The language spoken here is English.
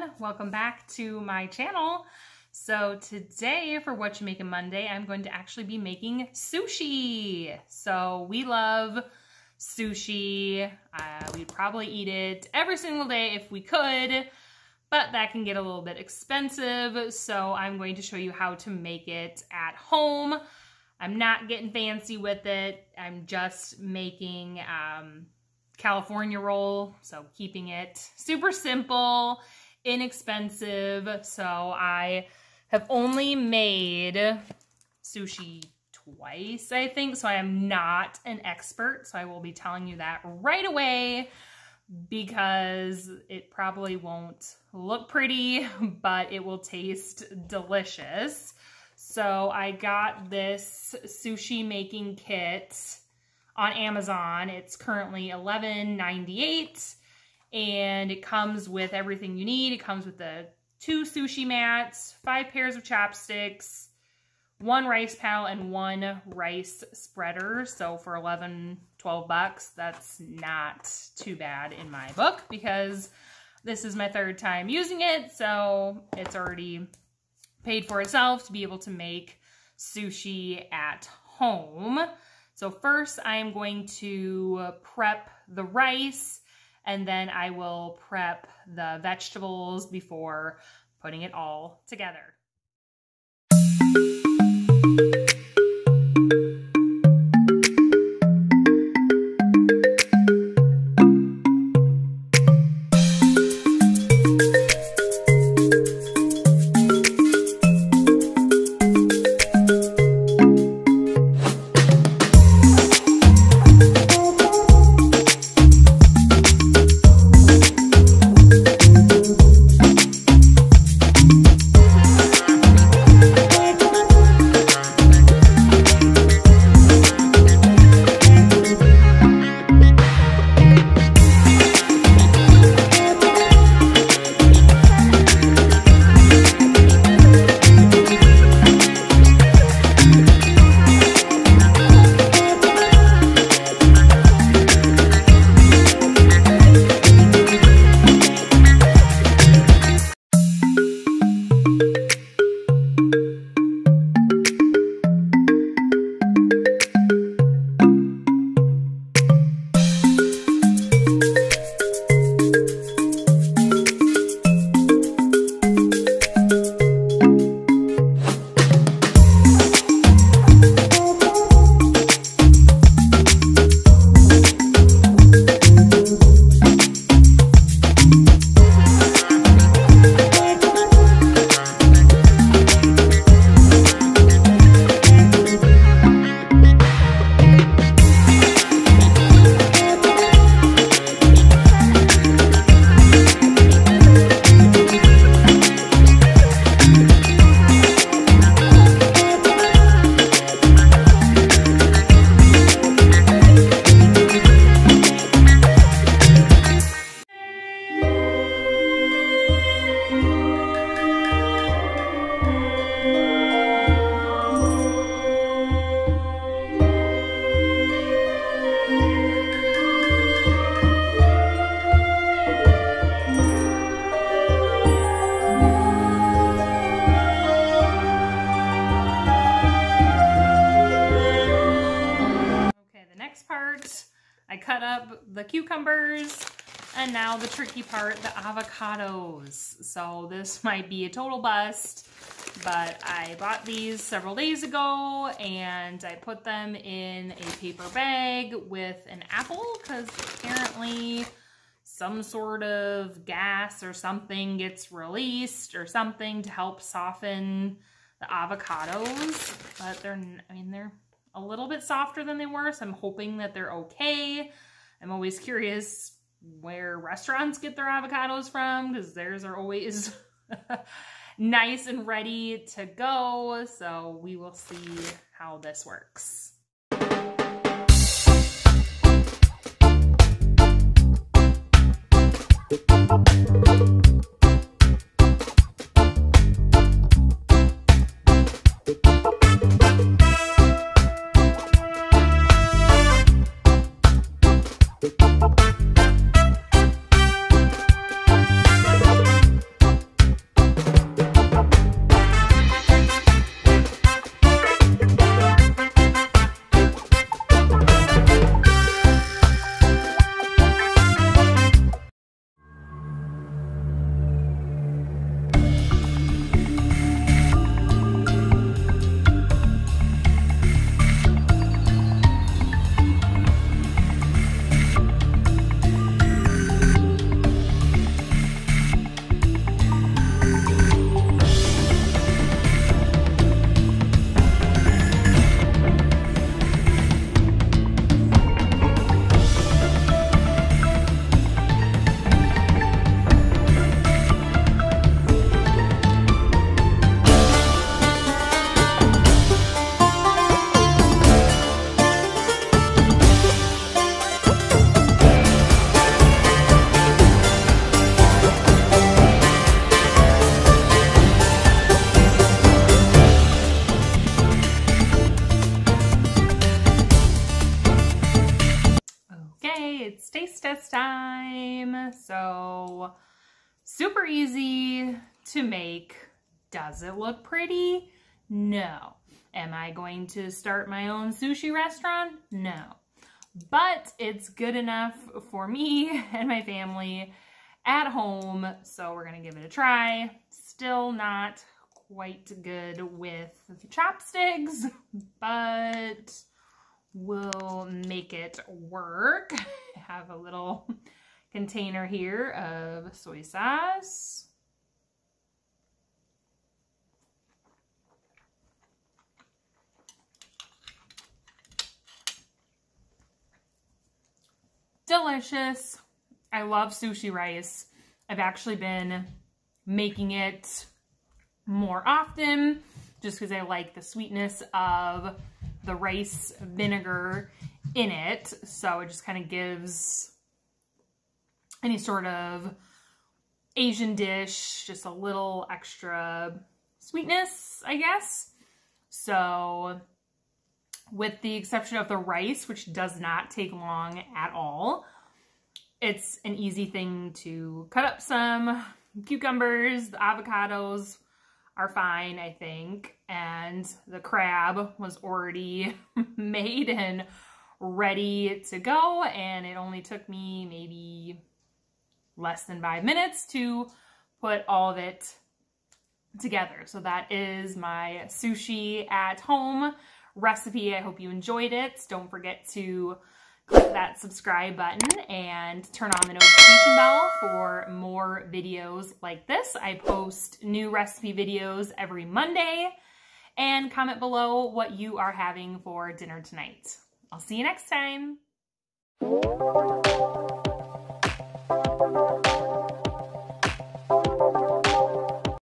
everyone, welcome back to my channel. So today for What You Making Monday, I'm going to actually be making sushi. So we love sushi. We'd probably eat it every single day if we could, but that can get a little bit expensive. So I'm going to show you how to make it at home. I'm not getting fancy with it. I'm just making California roll, so keeping it super simple, inexpensive. So I have only made sushi twice, I think, so I am not an expert. So I will be telling you that right away because it probably won't look pretty, but it will taste delicious. So I got this Sushi Making Kit on Amazon. It's currently $11.98 and it comes with everything you need. It comes with the 2 sushi mats, 5 pairs of chopsticks, 1 rice paddle, and 1 rice spreader. So for $11, $12, that's not too bad in my book because this is my 3rd time using it. So it's already paid for itself to be able to make sushi at home. So first I am going to prep the rice and then I will prep the vegetables before putting it all together. I cut up the cucumbers, and now the tricky part, the avocados. So this might be a total bust, but I bought these several days ago and I put them in a paper bag with an apple because apparently some sort of gas or something gets released or something to help soften the avocados. But they're a little bit softer than they were, so I'm hoping that they're okay. I'm always curious where restaurants get their avocados from because theirs are always nice and ready to go. So we will see how this works. taste test time. So super easy to make. Does it look pretty? No. Am I going to start my own sushi restaurant? No. But it's good enough for me and my family at home, so we're gonna give it a try. Still not quite good with the chopsticks, but we'll make it work. I have a little container here of soy sauce. Delicious. I love sushi rice. I've actually been making it more often just because I like the sweetness of the rice vinegar in it. So it just kind of gives any sort of Asian dish just a little extra sweetness, I guess. So with the exception of the rice, which does not take long at all, it's an easy thing to cut up some cucumbers. The avocados are fine, I think. And the crab was already made and ready to go. And it only took me maybe less than 5 minutes to put all of it together. So that is my sushi at home recipe. I hope you enjoyed it. Don't forget to click that subscribe button and turn on the notification bell for more videos like this. I post new recipe videos every Monday, and comment below what you are having for dinner tonight. I'll see you next time.